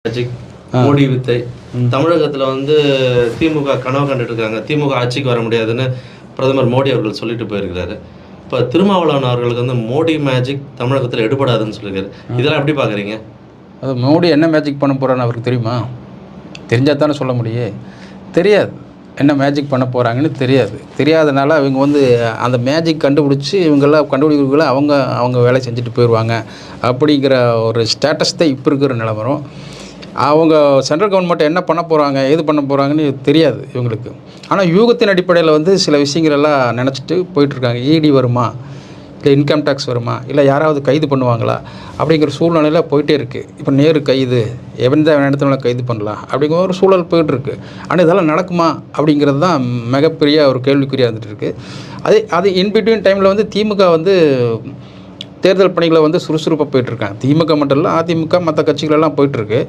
Magic, Modi வித்தை தமிழகத்துல வந்து திமுக கனவு கண்டுட்டு இருக்காங்க. திமுக ஆட்சிக்கு வர முடியாதுன்னு பிரதமர் மோடி அவர்கள் சொல்லிட்டு போயிருக்கிறாரு. இப்போ திருமாவளவன் அவர்களுக்கு வந்து மோடி மேஜிக் தமிழகத்தில் எடுபடாதுன்னு சொல்லியிருக்காரு. இதெல்லாம் எப்படி பார்க்குறீங்க? அது மோடி என்ன மேஜிக் பண்ண போகிறான்னு அவருக்கு தெரியுமா? தெரிஞ்சால் தானே சொல்ல முடியும். தெரியாது என்ன மேஜிக் பண்ண போகிறாங்கன்னு தெரியாது. தெரியாதனால இவங்க வந்து அந்த மேஜிக் கண்டுபிடிச்சி இவங்கெல்லாம் கண்டுபிடிக்கிறவங்கள அவங்க வேலை செஞ்சுட்டு போயிடுவாங்க அப்படிங்கிற ஒரு ஸ்டேட்டஸ் தான் இப்போ இருக்கிற நிலவரம். அவங்க சென்ட்ரல் கவர்மெண்ட் என்ன பண்ண போகிறாங்க ஏது பண்ண போகிறாங்கன்னு தெரியாது இவங்களுக்கு. ஆனால் யூகத்தின் அடிப்படையில் வந்து சில விஷயங்கள் எல்லாம் நினச்சிட்டு போயிட்டுருக்காங்க. இடி வருமா, இல்லை இன்கம் டேக்ஸ் வருமா, இல்லை யாராவது கைது பண்ணுவாங்களா அப்படிங்கிற சூழ்நிலையில் போயிட்டே இருக்குது. இப்போ நேரு கைது, எந்த இடத்துல கைது பண்ணலாம் அப்படிங்கிற ஒரு சூழல் போயிட்டுருக்கு. ஆனால் இதெல்லாம் நடக்குமா அப்படிங்கிறது தான் மிகப்பெரிய ஒரு கேள்விக்குறியாக இருந்துகிட்டு இருக்குது. அது இன்பிட்வீன் டைமில் வந்து திமுக வந்து தேர்தல் பணிகளை வந்து சுறுசுறுப்பாக போயிட்டுருக்காங்க. திமுக மட்டும் இல்லை, அதிமுக மற்ற கட்சிகளெல்லாம் போயிட்டுருக்கு.